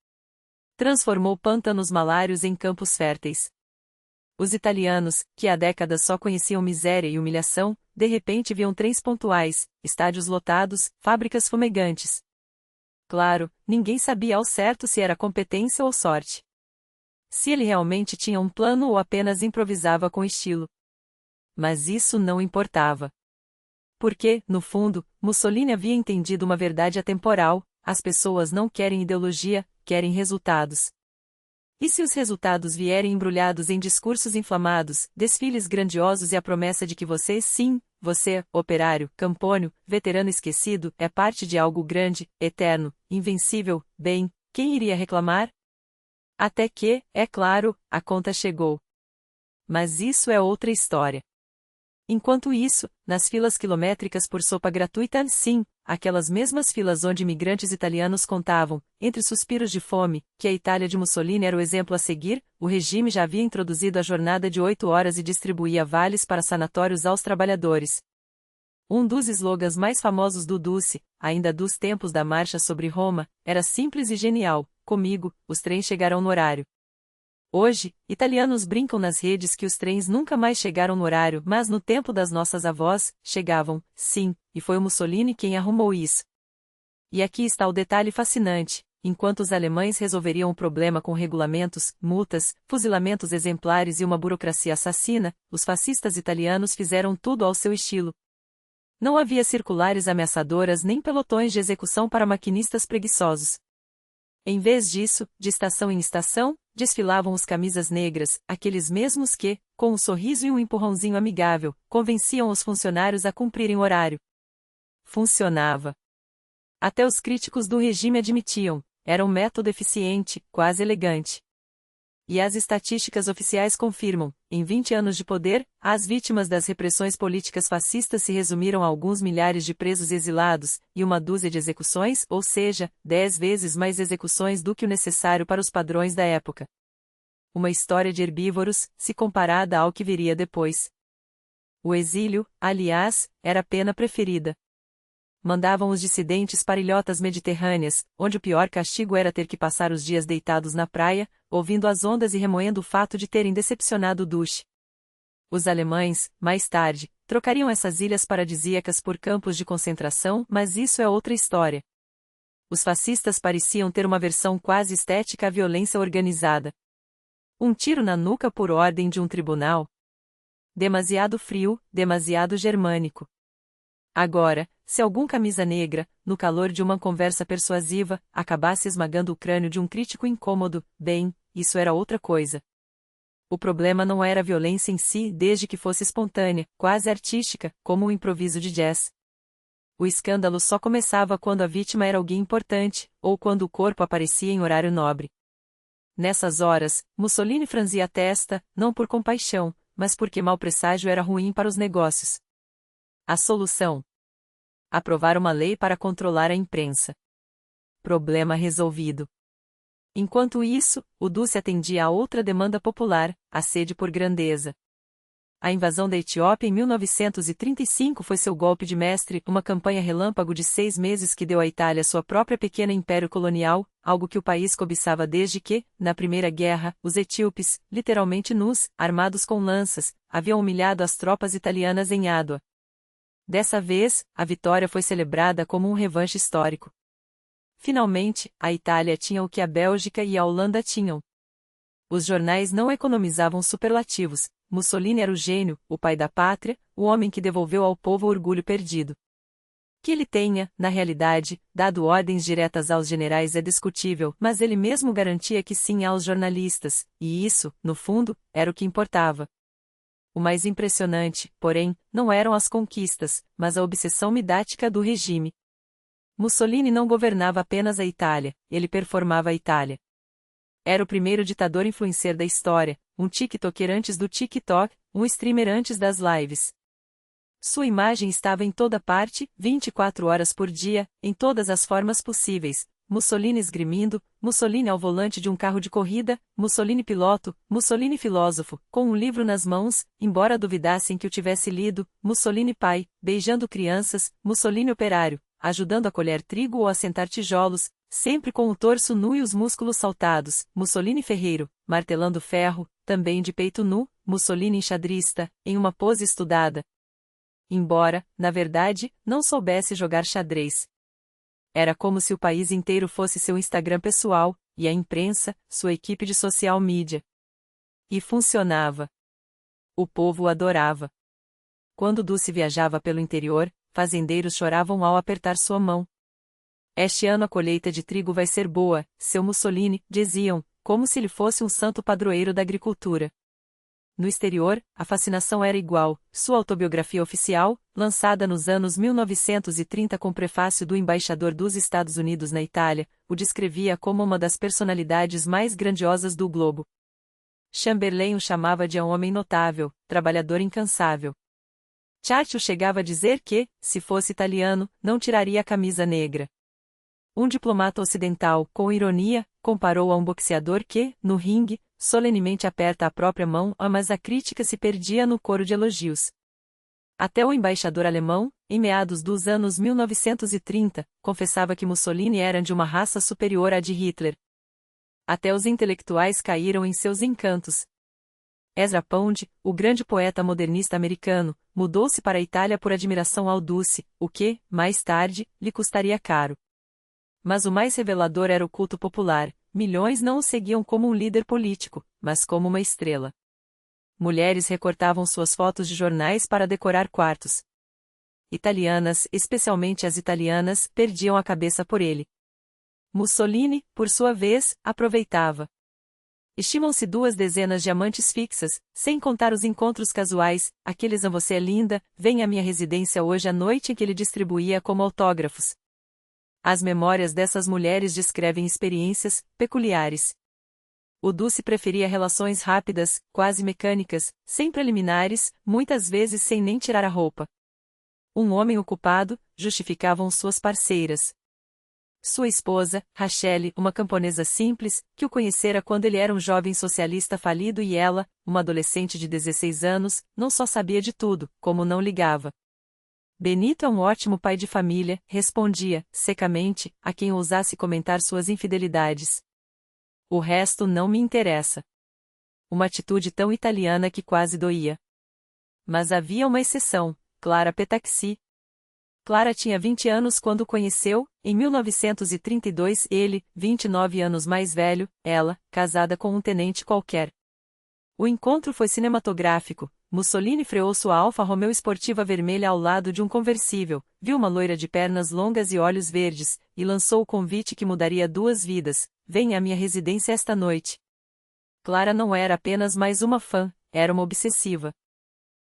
Transformou pântanos malários em campos férteis. Os italianos, que há décadas só conheciam miséria e humilhação, de repente viam trens pontuais, estádios lotados, fábricas fumegantes. Claro, ninguém sabia ao certo se era competência ou sorte. Se ele realmente tinha um plano ou apenas improvisava com estilo. Mas isso não importava. Porque, no fundo, Mussolini havia entendido uma verdade atemporal: as pessoas não querem ideologia, querem resultados. E se os resultados vierem embrulhados em discursos inflamados, desfiles grandiosos e a promessa de que você, sim, você, operário, campônio, veterano esquecido, é parte de algo grande, eterno, invencível, bem, quem iria reclamar? Até que, é claro, a conta chegou. Mas isso é outra história. Enquanto isso, nas filas quilométricas por sopa gratuita, sim, aquelas mesmas filas onde imigrantes italianos contavam, entre suspiros de fome, que a Itália de Mussolini era o exemplo a seguir, o regime já havia introduzido a jornada de 8 horas e distribuía vales para sanatórios aos trabalhadores. Um dos slogans mais famosos do Duce, ainda dos tempos da marcha sobre Roma, era simples e genial: comigo, os trens chegarão no horário. Hoje, italianos brincam nas redes que os trens nunca mais chegaram no horário, mas no tempo das nossas avós, chegavam, sim, e foi o Mussolini quem arrumou isso. E aqui está o detalhe fascinante: enquanto os alemães resolveriam o problema com regulamentos, multas, fuzilamentos exemplares e uma burocracia assassina, os fascistas italianos fizeram tudo ao seu estilo. Não havia circulares ameaçadoras nem pelotões de execução para maquinistas preguiçosos. Em vez disso, de estação em estação, desfilavam os camisas negras, aqueles mesmos que, com um sorriso e um empurrãozinho amigável, convenciam os funcionários a cumprirem o horário. Funcionava. Até os críticos do regime admitiam: era um método eficiente, quase elegante. E as estatísticas oficiais confirmam: em 20 anos de poder, as vítimas das repressões políticas fascistas se resumiram a alguns milhares de presos exilados, e uma dúzia de execuções, ou seja, 10 vezes mais execuções do que o necessário para os padrões da época. Uma história de herbívoros, se comparada ao que viria depois. O exílio, aliás, era a pena preferida. Mandavam os dissidentes para ilhotas mediterrâneas, onde o pior castigo era ter que passar os dias deitados na praia, ouvindo as ondas e remoendo o fato de terem decepcionado o Duce. Os alemães, mais tarde, trocariam essas ilhas paradisíacas por campos de concentração, mas isso é outra história. Os fascistas pareciam ter uma versão quase estética à violência organizada. Um tiro na nuca por ordem de um tribunal. Demasiado frio, demasiado germânico. Agora, se algum camisa negra, no calor de uma conversa persuasiva, acabasse esmagando o crânio de um crítico incômodo, bem, isso era outra coisa. O problema não era a violência em si, desde que fosse espontânea, quase artística, como um improviso de jazz. O escândalo só começava quando a vítima era alguém importante, ou quando o corpo aparecia em horário nobre. Nessas horas, Mussolini franzia a testa, não por compaixão, mas porque mau presságio era ruim para os negócios. A solução: aprovar uma lei para controlar a imprensa. Problema resolvido. Enquanto isso, o Duce atendia a outra demanda popular, a sede por grandeza. A invasão da Etiópia em 1935 foi seu golpe de mestre, uma campanha relâmpago de 6 meses que deu à Itália sua própria pequena império colonial, algo que o país cobiçava desde que, na Primeira Guerra, os etíopes, literalmente nus, armados com lanças, haviam humilhado as tropas italianas em Adwa. Dessa vez, a vitória foi celebrada como um revanche histórico. Finalmente, a Itália tinha o que a Bélgica e a Holanda tinham. Os jornais não economizavam superlativos. Mussolini era o gênio, o pai da pátria, o homem que devolveu ao povo o orgulho perdido. Que ele tenha, na realidade, dado ordens diretas aos generais é discutível, mas ele mesmo garantia que sim aos jornalistas, e isso, no fundo, era o que importava. O mais impressionante, porém, não eram as conquistas, mas a obsessão midática do regime. Mussolini não governava apenas a Itália, ele performava a Itália. Era o primeiro ditador influencer da história, um tiktoker antes do TikTok, um streamer antes das lives. Sua imagem estava em toda parte, 24 horas por dia, em todas as formas possíveis. Mussolini esgrimindo, Mussolini ao volante de um carro de corrida, Mussolini piloto, Mussolini filósofo, com um livro nas mãos, embora duvidassem que o tivesse lido, Mussolini pai, beijando crianças, Mussolini operário, ajudando a colher trigo ou a assentar tijolos, sempre com o torso nu e os músculos saltados, Mussolini ferreiro, martelando ferro, também de peito nu, Mussolini enxadrista, em uma pose estudada. Embora, na verdade, não soubesse jogar xadrez. Era como se o país inteiro fosse seu Instagram pessoal, e a imprensa, sua equipe de social media. E funcionava. O povo o adorava. Quando Duce viajava pelo interior, fazendeiros choravam ao apertar sua mão. Este ano a colheita de trigo vai ser boa, seu Mussolini, diziam, como se ele fosse um santo padroeiro da agricultura. No exterior, a fascinação era igual. Sua autobiografia oficial, lançada nos anos 1930 com prefácio do embaixador dos Estados Unidos na Itália, o descrevia como uma das personalidades mais grandiosas do globo. Chamberlain o chamava de um homem notável, trabalhador incansável. Churchill chegava a dizer que, se fosse italiano, não tiraria a camisa negra. Um diplomata ocidental, com ironia, comparou a um boxeador que, no ringue, solenemente aperta a própria mão, mas a crítica se perdia no coro de elogios. Até o embaixador alemão, em meados dos anos 1930, confessava que Mussolini era de uma raça superior à de Hitler. Até os intelectuais caíram em seus encantos. Ezra Pound, o grande poeta modernista americano, mudou-se para a Itália por admiração ao Duce, o que, mais tarde, lhe custaria caro. Mas o mais revelador era o culto popular. Milhões não o seguiam como um líder político, mas como uma estrela. Mulheres recortavam suas fotos de jornais para decorar quartos. Italianas, especialmente as italianas, perdiam a cabeça por ele. Mussolini, por sua vez, aproveitava. Estimam-se 2 dezenas de amantes fixas, sem contar os encontros casuais, aqueles "você é linda, vem à minha residência hoje à noite" em que ele distribuía como autógrafos. As memórias dessas mulheres descrevem experiências peculiares. O Duce preferia relações rápidas, quase mecânicas, sem preliminares, muitas vezes sem nem tirar a roupa. Um homem ocupado, justificavam suas parceiras. Sua esposa, Rachele, uma camponesa simples, que o conhecera quando ele era um jovem socialista falido e ela, uma adolescente de 16 anos, não só sabia de tudo, como não ligava. Benito é um ótimo pai de família, respondia, secamente, a quem ousasse comentar suas infidelidades. O resto não me interessa. Uma atitude tão italiana que quase doía. Mas havia uma exceção, Clara Petaxi. Clara tinha 20 anos quando o conheceu, em 1932 ele, 29 anos mais velho, ela, casada com um tenente qualquer. O encontro foi cinematográfico. Mussolini freou sua Alfa Romeo esportiva vermelha ao lado de um conversível, viu uma loira de pernas longas e olhos verdes, e lançou o convite que mudaria duas vidas: venha à minha residência esta noite. Clara não era apenas mais uma fã, era uma obsessiva.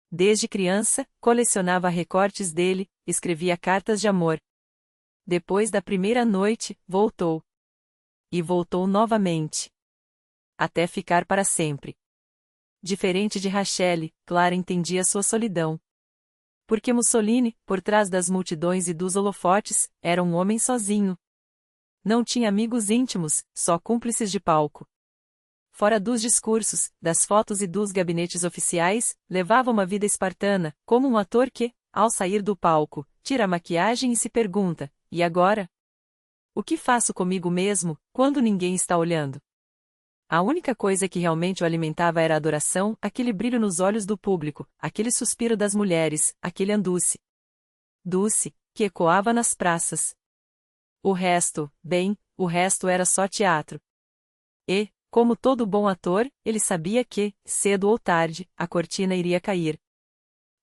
Desde criança, colecionava recortes dele, escrevia cartas de amor. Depois da primeira noite, voltou. E voltou novamente. Até ficar para sempre. Diferente de Rachel, Clara entendia sua solidão. Porque Mussolini, por trás das multidões e dos holofotes, era um homem sozinho. Não tinha amigos íntimos, só cúmplices de palco. Fora dos discursos, das fotos e dos gabinetes oficiais, levava uma vida espartana, como um ator que, ao sair do palco, tira a maquiagem e se pergunta: e agora? O que faço comigo mesmo, quando ninguém está olhando? A única coisa que realmente o alimentava era a adoração, aquele brilho nos olhos do público, aquele suspiro das mulheres, aquele anduce. Dulce, que ecoava nas praças. O resto, bem, o resto era só teatro. E, como todo bom ator, ele sabia que, cedo ou tarde, a cortina iria cair.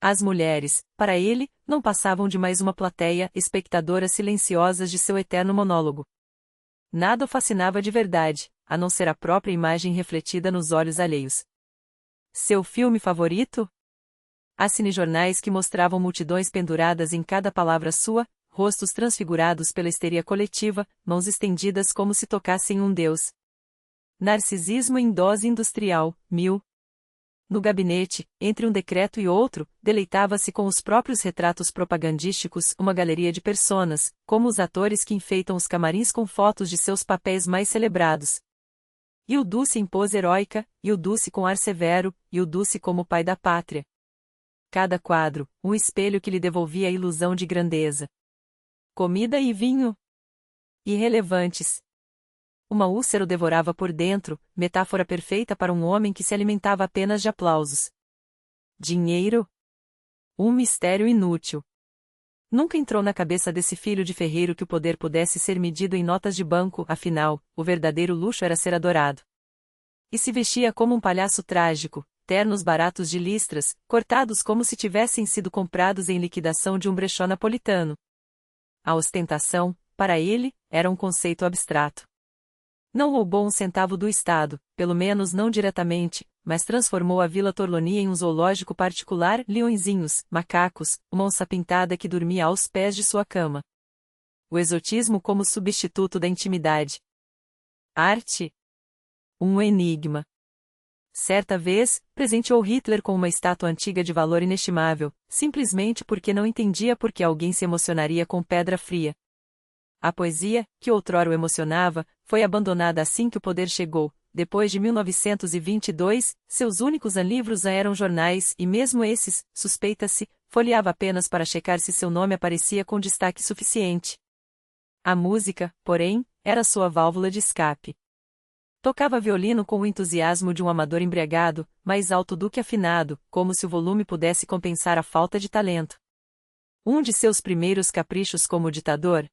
As mulheres, para ele, não passavam de mais uma plateia, espectadoras silenciosas de seu eterno monólogo. Nada o fascinava de verdade, a não ser a própria imagem refletida nos olhos alheios. Seu filme favorito? Há cinejornais que mostravam multidões penduradas em cada palavra sua, rostos transfigurados pela histeria coletiva, mãos estendidas como se tocassem um deus. Narcisismo em dose industrial, 1000. No gabinete, entre um decreto e outro, deleitava-se com os próprios retratos propagandísticos, uma galeria de personas, como os atores que enfeitam os camarins com fotos de seus papéis mais celebrados. E o Duce em pose heróica, e o Duce com ar severo, e o Duce como pai da pátria. Cada quadro, um espelho que lhe devolvia a ilusão de grandeza. Comida e vinho. Irrelevantes. Uma úlcera o devorava por dentro, metáfora perfeita para um homem que se alimentava apenas de aplausos. Dinheiro? Um mistério inútil. Nunca entrou na cabeça desse filho de ferreiro que o poder pudesse ser medido em notas de banco, afinal, o verdadeiro luxo era ser adorado. E se vestia como um palhaço trágico, ternos baratos de listras, cortados como se tivessem sido comprados em liquidação de um brechó napolitano. A ostentação, para ele, era um conceito abstrato. Não roubou um centavo do Estado, pelo menos não diretamente, mas transformou a Vila Torlonia em um zoológico particular, leõezinhos, macacos, uma onça pintada que dormia aos pés de sua cama. O exotismo como substituto da intimidade. Arte? Um enigma. Certa vez, presenteou Hitler com uma estátua antiga de valor inestimável, simplesmente porque não entendia por que alguém se emocionaria com pedra fria. A poesia, que outrora o emocionava, foi abandonada assim que o poder chegou. Depois de 1922, seus únicos livros eram jornais e mesmo esses, suspeita-se, folheava apenas para checar se seu nome aparecia com destaque suficiente. A música, porém, era sua válvula de escape. Tocava violino com o entusiasmo de um amador embriagado, mais alto do que afinado, como se o volume pudesse compensar a falta de talento. Um de seus primeiros caprichos como ditador?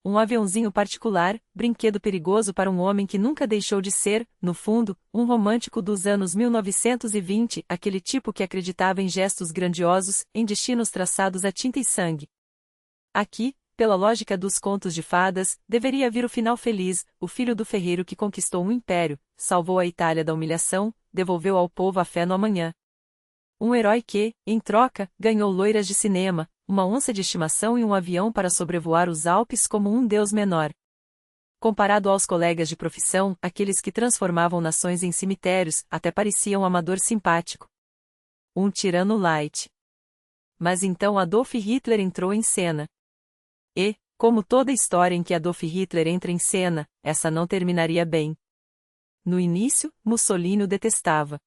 Um aviãozinho particular, brinquedo perigoso para um homem que nunca deixou de ser, no fundo, um romântico dos anos 1920, aquele tipo que acreditava em gestos grandiosos, em destinos traçados a tinta e sangue. Aqui, pela lógica dos contos de fadas, deveria vir o final feliz, o filho do ferreiro que conquistou um império, salvou a Itália da humilhação, devolveu ao povo a fé no amanhã. Um herói que, em troca, ganhou loiras de cinema, uma onça de estimação e um avião para sobrevoar os Alpes como um deus menor. Comparado aos colegas de profissão, aqueles que transformavam nações em cemitérios, até parecia um amador simpático. Um tirano light. Mas então Adolf Hitler entrou em cena. E, como toda história em que Adolf Hitler entra em cena, essa não terminaria bem. No início, Mussolini o detestava.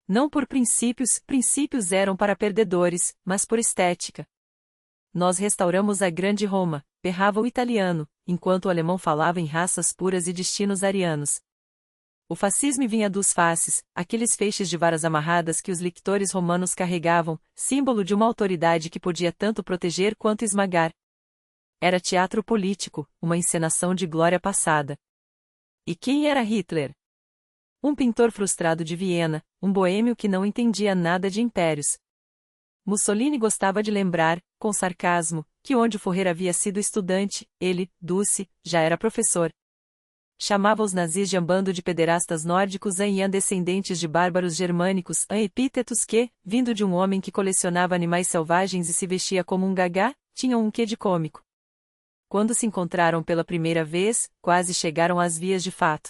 Não por princípios eram para perdedores, mas por estética. Nós restauramos a grande Roma, berrava o italiano, enquanto o alemão falava em raças puras e destinos arianos. O fascismo vinha dos faces, aqueles feixes de varas amarradas que os lictores romanos carregavam, símbolo de uma autoridade que podia tanto proteger quanto esmagar. Era teatro político, uma encenação de glória passada. E quem era Hitler? Um pintor frustrado de Viena, um boêmio que não entendia nada de impérios. Mussolini gostava de lembrar, com sarcasmo, que onde Führer havia sido estudante, ele, Dulce, já era professor. Chamava os nazis de um bando de pederastas nórdicos e descendentes de bárbaros germânicos, epítetos que, vindo de um homem que colecionava animais selvagens e se vestia como um gagá, tinham um quê de cômico. Quando se encontraram pela primeira vez, quase chegaram às vias de fato.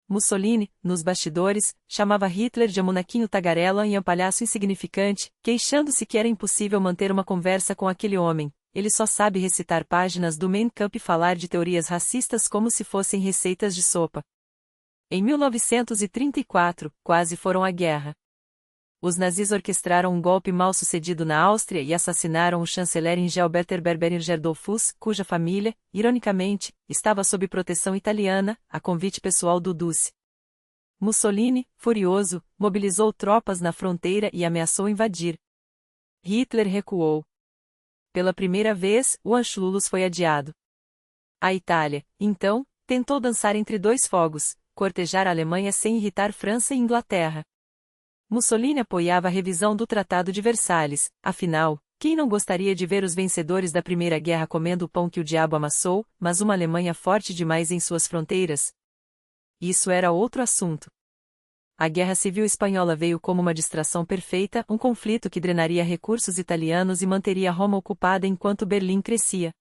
Mussolini, nos bastidores, chamava Hitler de monaquinho tagarela e palhaço insignificante, queixando-se que era impossível manter uma conversa com aquele homem. Ele só sabe recitar páginas do Mein Kampf e falar de teorias racistas como se fossem receitas de sopa. Em 1934, quase foram à guerra. Os nazis orquestraram um golpe mal sucedido na Áustria e assassinaram o chanceler Engelberter Berberischer Dollfuss, cuja família, ironicamente, estava sob proteção italiana, a convite pessoal do Dulce. Mussolini, furioso, mobilizou tropas na fronteira e ameaçou invadir. Hitler recuou. Pela primeira vez, o Anschluss foi adiado. A Itália, então, tentou dançar entre dois fogos, cortejar a Alemanha sem irritar França e Inglaterra. Mussolini apoiava a revisão do Tratado de Versalhes, afinal, quem não gostaria de ver os vencedores da Primeira Guerra comendo o pão que o diabo amassou, mas uma Alemanha forte demais em suas fronteiras? Isso era outro assunto. A Guerra Civil Espanhola veio como uma distração perfeita, um conflito que drenaria recursos italianos e manteria Roma ocupada enquanto Berlim crescia.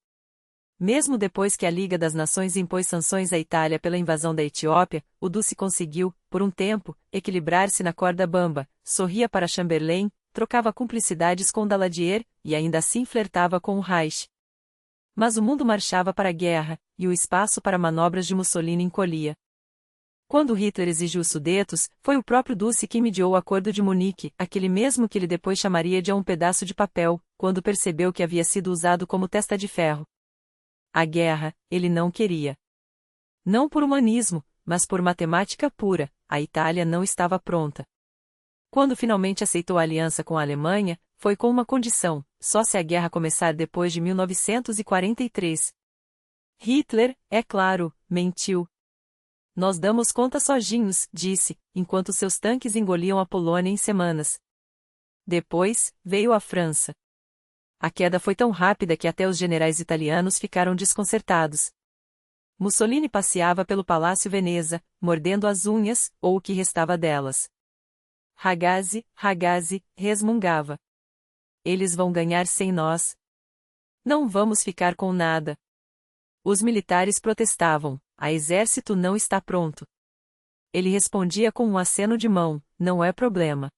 Mesmo depois que a Liga das Nações impôs sanções à Itália pela invasão da Etiópia, o Dulce conseguiu, por um tempo, equilibrar-se na corda bamba, sorria para Chamberlain, trocava cumplicidades com Daladier, e ainda assim flertava com o Reich. Mas o mundo marchava para a guerra, e o espaço para manobras de Mussolini encolhia. Quando Hitler exigiu os Sudetos, foi o próprio Dulce quem mediou o Acordo de Munique, aquele mesmo que ele depois chamaria de um pedaço de papel, quando percebeu que havia sido usado como testa de ferro. A guerra, ele não queria. Não por humanismo, mas por matemática pura, a Itália não estava pronta. Quando finalmente aceitou a aliança com a Alemanha, foi com uma condição: só se a guerra começar depois de 1943. Hitler, é claro, mentiu. Nós damos conta sozinhos, disse, enquanto seus tanques engoliam a Polônia em semanas. Depois, veio a França. A queda foi tão rápida que até os generais italianos ficaram desconcertados. Mussolini passeava pelo Palácio Veneza, mordendo as unhas, ou o que restava delas. Ragazzi, Ragazzi, resmungava. Eles vão ganhar sem nós. Não vamos ficar com nada. Os militares protestavam: a exército não está pronto. Ele respondia com um aceno de mão: não é problema.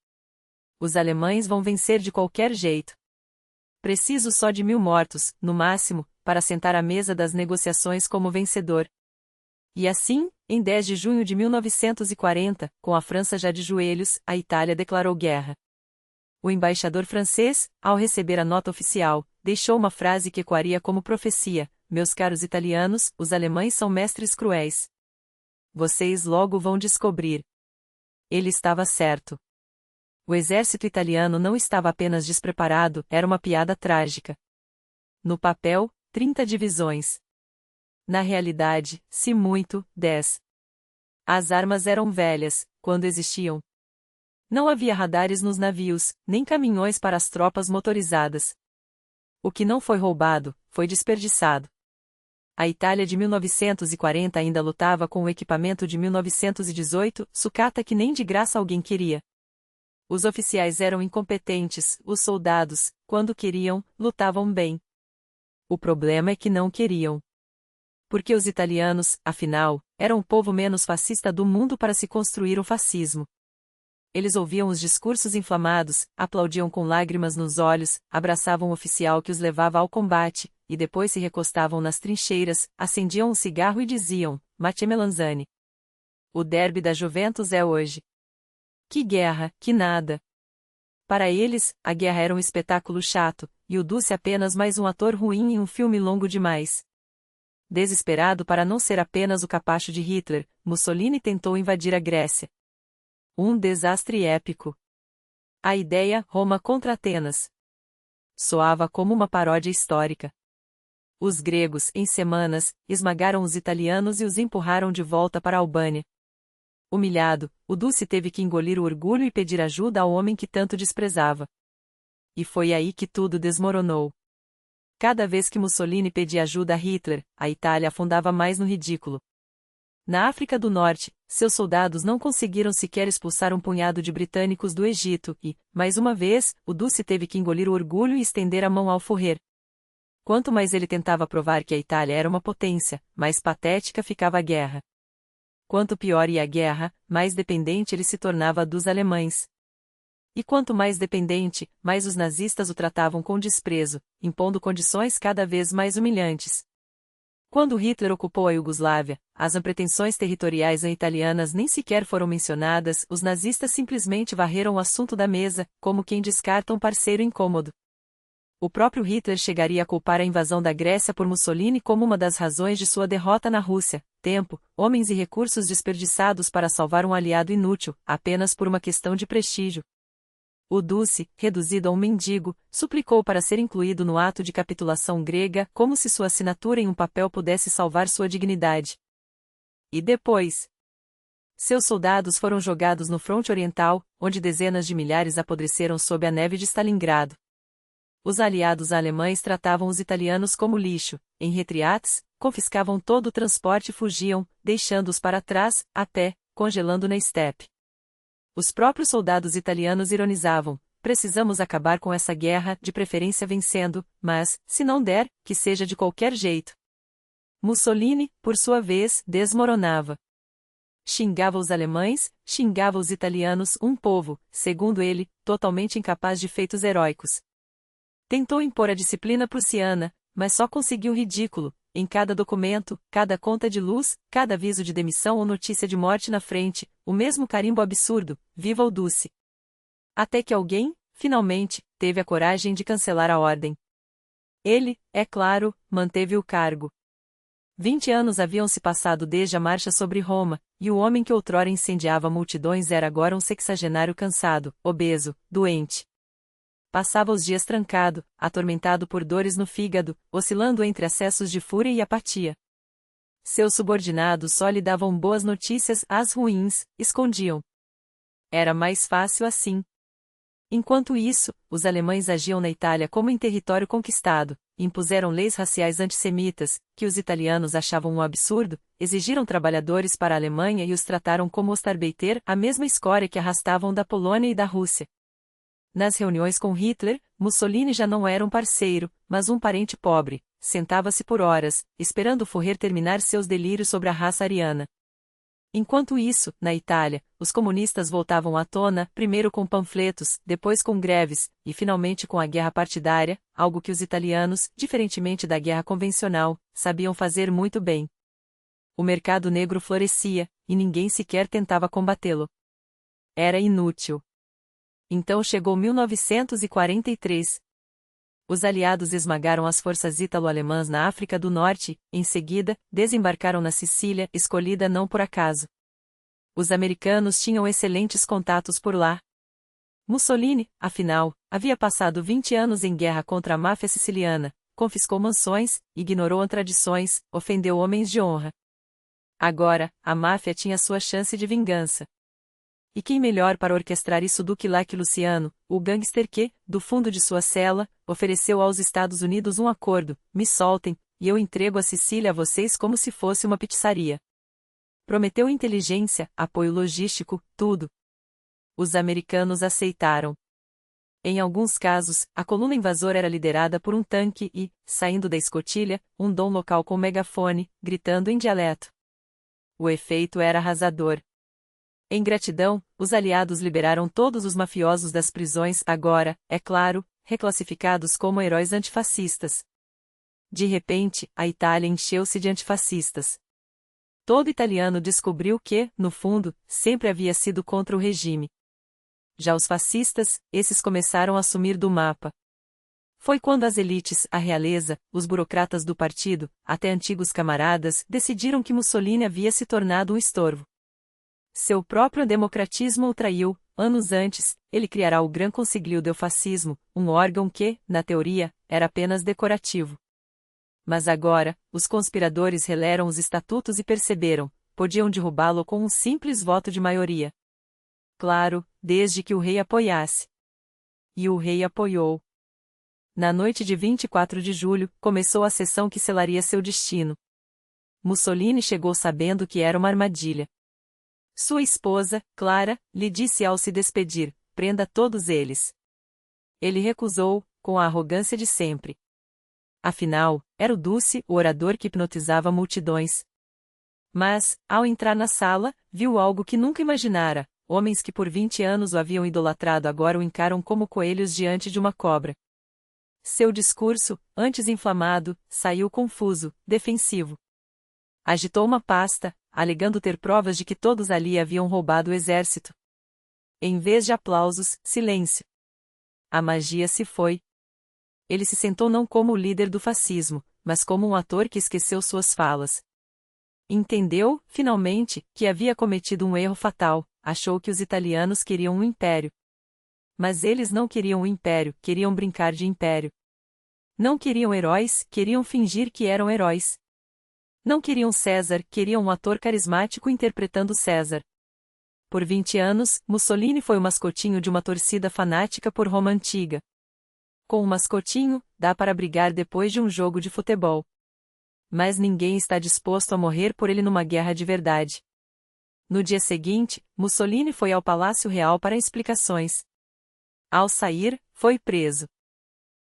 Os alemães vão vencer de qualquer jeito. Preciso só de 1000 mortos, no máximo, para sentar à mesa das negociações como vencedor. E assim, em 10 de junho de 1940, com a França já de joelhos, a Itália declarou guerra. O embaixador francês, ao receber a nota oficial, deixou uma frase que ecoaria como profecia: meus caros italianos, os alemães são mestres cruéis. Vocês logo vão descobrir. Ele estava certo. O exército italiano não estava apenas despreparado, era uma piada trágica. No papel, 30 divisões. Na realidade, se muito, 10. As armas eram velhas, quando existiam. Não havia radares nos navios, nem caminhões para as tropas motorizadas. O que não foi roubado, foi desperdiçado. A Itália de 1940 ainda lutava com o equipamento de 1918, sucata que nem de graça alguém queria. Os oficiais eram incompetentes, os soldados, quando queriam, lutavam bem. O problema é que não queriam. Porque os italianos, afinal, eram o povo menos fascista do mundo para se construir um fascismo. Eles ouviam os discursos inflamados, aplaudiam com lágrimas nos olhos, abraçavam o oficial que os levava ao combate, e depois se recostavam nas trincheiras, acendiam um cigarro e diziam: Mate Melanzani. O derby da Juventus é hoje. Que guerra, que nada. Para eles, a guerra era um espetáculo chato, e o Dulce apenas mais um ator ruim em um filme longo demais. Desesperado para não ser apenas o capacho de Hitler, Mussolini tentou invadir a Grécia. Um desastre épico. A ideia, Roma contra Atenas, soava como uma paródia histórica. Os gregos, em semanas, esmagaram os italianos e os empurraram de volta para a Albânia. Humilhado, o Duce teve que engolir o orgulho e pedir ajuda ao homem que tanto desprezava. E foi aí que tudo desmoronou. Cada vez que Mussolini pedia ajuda a Hitler, a Itália afundava mais no ridículo. Na África do Norte, seus soldados não conseguiram sequer expulsar um punhado de britânicos do Egito e, mais uma vez, o Duce teve que engolir o orgulho e estender a mão ao Führer. Quanto mais ele tentava provar que a Itália era uma potência, mais patética ficava a guerra. Quanto pior ia a guerra, mais dependente ele se tornava dos alemães. E quanto mais dependente, mais os nazistas o tratavam com desprezo, impondo condições cada vez mais humilhantes. Quando Hitler ocupou a Iugoslávia, as pretensões territoriais italianas nem sequer foram mencionadas, os nazistas simplesmente varreram o assunto da mesa, como quem descarta um parceiro incômodo. O próprio Hitler chegaria a culpar a invasão da Grécia por Mussolini como uma das razões de sua derrota na Rússia: tempo, homens e recursos desperdiçados para salvar um aliado inútil, apenas por uma questão de prestígio. O Duce, reduzido a um mendigo, suplicou para ser incluído no ato de capitulação grega, como se sua assinatura em um papel pudesse salvar sua dignidade. E depois? Seus soldados foram jogados no fronte oriental, onde dezenas de milhares apodreceram sob a neve de Stalingrado. Os aliados alemães tratavam os italianos como lixo, em retriates, confiscavam todo o transporte e fugiam, deixando-os para trás, até, congelando na estepe. Os próprios soldados italianos ironizavam: precisamos acabar com essa guerra, de preferência vencendo, mas, se não der, que seja de qualquer jeito. Mussolini, por sua vez, desmoronava. Xingava os alemães, xingava os italianos, um povo, segundo ele, totalmente incapaz de feitos heróicos. Tentou impor a disciplina prussiana, mas só conseguiu ridículo. Em cada documento, cada conta de luz, cada aviso de demissão ou notícia de morte na frente, o mesmo carimbo absurdo: viva o Duce. Até que alguém, finalmente, teve a coragem de cancelar a ordem. Ele, é claro, manteve o cargo. 20 anos haviam se passado desde a marcha sobre Roma, e o homem que outrora incendiava multidões era agora um sexagenário cansado, obeso, doente. Passava os dias trancado, atormentado por dores no fígado, oscilando entre acessos de fúria e apatia. Seus subordinados só lhe davam boas notícias, as ruins, escondiam. Era mais fácil assim. Enquanto isso, os alemães agiam na Itália como em território conquistado, impuseram leis raciais antissemitas, que os italianos achavam um absurdo, exigiram trabalhadores para a Alemanha e os trataram como Ostarbeiter, a mesma escória que arrastavam da Polônia e da Rússia. Nas reuniões com Hitler, Mussolini já não era um parceiro, mas um parente pobre. Sentava-se por horas, esperando o Führer terminar seus delírios sobre a raça ariana. Enquanto isso, na Itália, os comunistas voltavam à tona, primeiro com panfletos, depois com greves, e finalmente com a guerra partidária, algo que os italianos, diferentemente da guerra convencional, sabiam fazer muito bem. O mercado negro florescia, e ninguém sequer tentava combatê-lo. Era inútil. Então chegou 1943. Os aliados esmagaram as forças ítalo-alemãs na África do Norte, em seguida, desembarcaram na Sicília, escolhida não por acaso. Os americanos tinham excelentes contatos por lá. Mussolini, afinal, havia passado 20 anos em guerra contra a máfia siciliana, confiscou mansões, ignorou tradições, ofendeu homens de honra. Agora, a máfia tinha sua chance de vingança. E quem melhor para orquestrar isso do que Lucky Luciano, o gangster que, do fundo de sua cela, ofereceu aos Estados Unidos um acordo: me soltem, e eu entrego a Sicília a vocês como se fosse uma pizzaria. Prometeu inteligência, apoio logístico, tudo. Os americanos aceitaram. Em alguns casos, a coluna invasora era liderada por um tanque e, saindo da escotilha, um dom local com megafone, gritando em dialeto. O efeito era arrasador. Em gratidão, os aliados liberaram todos os mafiosos das prisões, agora, é claro, reclassificados como heróis antifascistas. De repente, a Itália encheu-se de antifascistas. Todo italiano descobriu que, no fundo, sempre havia sido contra o regime. Já os fascistas, esses começaram a sumir do mapa. Foi quando as elites, a realeza, os burocratas do partido, até antigos camaradas, decidiram que Mussolini havia se tornado um estorvo. Seu próprio democratismo o traiu. Anos antes, ele criará o Gran Consiglio del Fascismo, um órgão que, na teoria, era apenas decorativo. Mas agora, os conspiradores releram os estatutos e perceberam, podiam derrubá-lo com um simples voto de maioria. Claro, desde que o rei apoiasse. E o rei apoiou. Na noite de 24 de julho, começou a sessão que selaria seu destino. Mussolini chegou sabendo que era uma armadilha. Sua esposa, Clara, lhe disse ao se despedir: prenda todos eles. Ele recusou, com a arrogância de sempre. Afinal, era o Duce, o orador que hipnotizava multidões. Mas, ao entrar na sala, viu algo que nunca imaginara: homens que por 20 anos o haviam idolatrado agora o encaram como coelhos diante de uma cobra. Seu discurso, antes inflamado, saiu confuso, defensivo. Agitou uma pasta, alegando ter provas de que todos ali haviam roubado o exército. Em vez de aplausos, silêncio. A magia se foi. Ele se sentou não como o líder do fascismo, mas como um ator que esqueceu suas falas. Entendeu, finalmente, que havia cometido um erro fatal, achou que os italianos queriam um império. Mas eles não queriam um império, queriam brincar de império. Não queriam heróis, queriam fingir que eram heróis. Não queriam César, queriam um ator carismático interpretando César. Por 20 anos, Mussolini foi o mascotinho de uma torcida fanática por Roma antiga. Com um mascotinho, dá para brigar depois de um jogo de futebol. Mas ninguém está disposto a morrer por ele numa guerra de verdade. No dia seguinte, Mussolini foi ao Palácio Real para explicações. Ao sair, foi preso.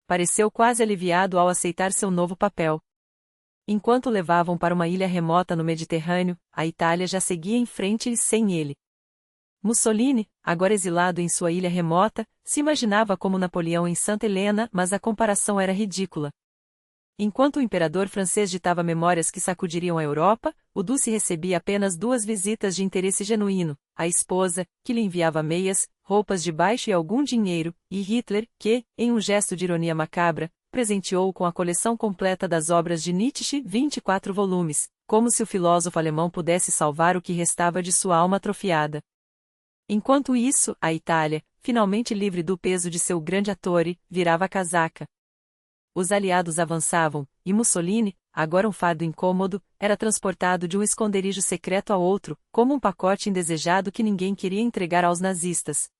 Pareceu quase aliviado ao aceitar seu novo papel. Enquanto levavam para uma ilha remota no Mediterrâneo, a Itália já seguia em frente e sem ele. Mussolini, agora exilado em sua ilha remota, se imaginava como Napoleão em Santa Helena, mas a comparação era ridícula. Enquanto o imperador francês ditava memórias que sacudiriam a Europa, o Duce recebia apenas 2 visitas de interesse genuíno: a esposa, que lhe enviava meias, roupas de baixo e algum dinheiro, e Hitler, que, em um gesto de ironia macabra, presenteou-o com a coleção completa das obras de Nietzsche, 24 volumes, como se o filósofo alemão pudesse salvar o que restava de sua alma atrofiada. Enquanto isso, a Itália, finalmente livre do peso de seu grande attore, virava a casaca. Os aliados avançavam, e Mussolini, agora um fardo incômodo, era transportado de um esconderijo secreto a outro, como um pacote indesejado que ninguém queria entregar aos nazistas.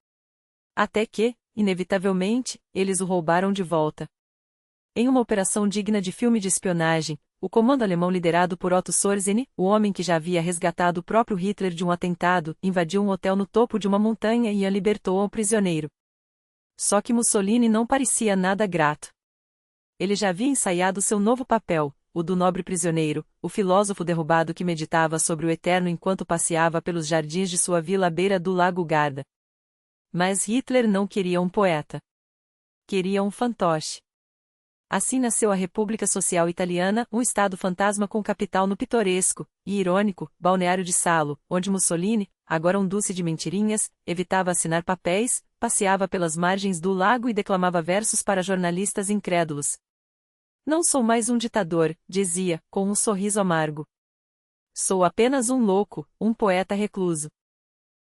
Até que, inevitavelmente, eles o roubaram de volta. Em uma operação digna de filme de espionagem, o comando alemão liderado por Otto Sorzeni, o homem que já havia resgatado o próprio Hitler de um atentado, invadiu um hotel no topo de uma montanha e a libertou ao prisioneiro. Só que Mussolini não parecia nada grato. Ele já havia ensaiado seu novo papel, o do nobre prisioneiro, o filósofo derrubado que meditava sobre o eterno enquanto passeava pelos jardins de sua vila à beira do Lago Garda. Mas Hitler não queria um poeta. Queria um fantoche. Assim nasceu a República Social Italiana, um estado fantasma com capital no pitoresco e irônico balneário de Salo, onde Mussolini, agora um Duce de mentirinhas, evitava assinar papéis, passeava pelas margens do lago e declamava versos para jornalistas incrédulos. Não sou mais um ditador, dizia, com um sorriso amargo. Sou apenas um louco, um poeta recluso.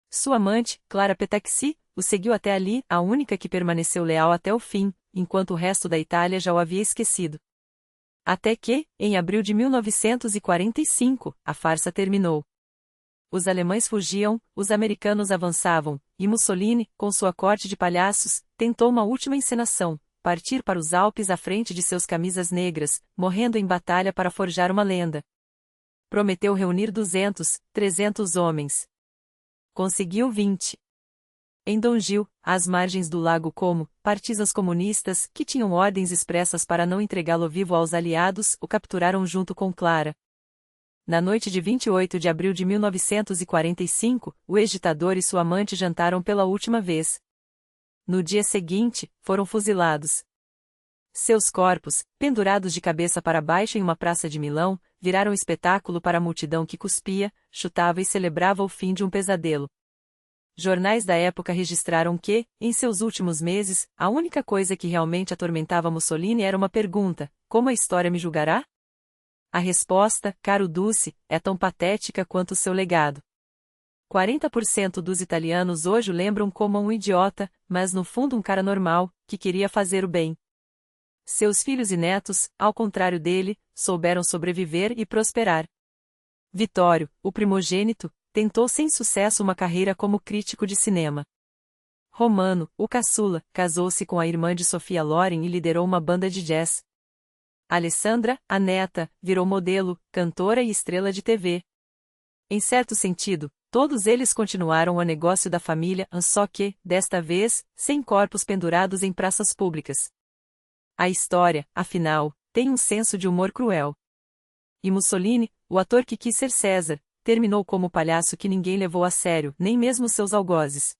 Sua amante, Clara Petaxi, o seguiu até ali, a única que permaneceu leal até o fim, enquanto o resto da Itália já o havia esquecido. Até que, em abril de 1945, a farsa terminou. Os alemães fugiam, os americanos avançavam, e Mussolini, com sua corte de palhaços, tentou uma última encenação: partir para os Alpes à frente de seus camisas negras, morrendo em batalha para forjar uma lenda. Prometeu reunir 200, 300 homens. Conseguiu 20. Em Don Gil, às margens do lago como, partisans comunistas, que tinham ordens expressas para não entregá-lo vivo aos aliados, o capturaram junto com Clara. Na noite de 28 de abril de 1945, o ex-ditador e sua amante jantaram pela última vez. No dia seguinte, foram fuzilados. Seus corpos, pendurados de cabeça para baixo em uma praça de Milão, viraram espetáculo para a multidão que cuspia, chutava e celebrava o fim de um pesadelo. Jornais da época registraram que, em seus últimos meses, a única coisa que realmente atormentava Mussolini era uma pergunta: como a história me julgará? A resposta, caro Duce, é tão patética quanto o seu legado. 40% dos italianos hoje o lembram como um idiota, mas no fundo um cara normal, que queria fazer o bem. Seus filhos e netos, ao contrário dele, souberam sobreviver e prosperar. Vittorio, o primogênito, tentou sem sucesso uma carreira como crítico de cinema. Romano, o caçula, casou-se com a irmã de Sofia Loren e liderou uma banda de jazz. Alessandra, a neta, virou modelo, cantora e estrela de TV. Em certo sentido, todos eles continuaram o negócio da família, só que, desta vez, sem corpos pendurados em praças públicas. A história, afinal, tem um senso de humor cruel. E Mussolini, o ator que quis ser César, terminou como o palhaço que ninguém levou a sério, nem mesmo seus algozes.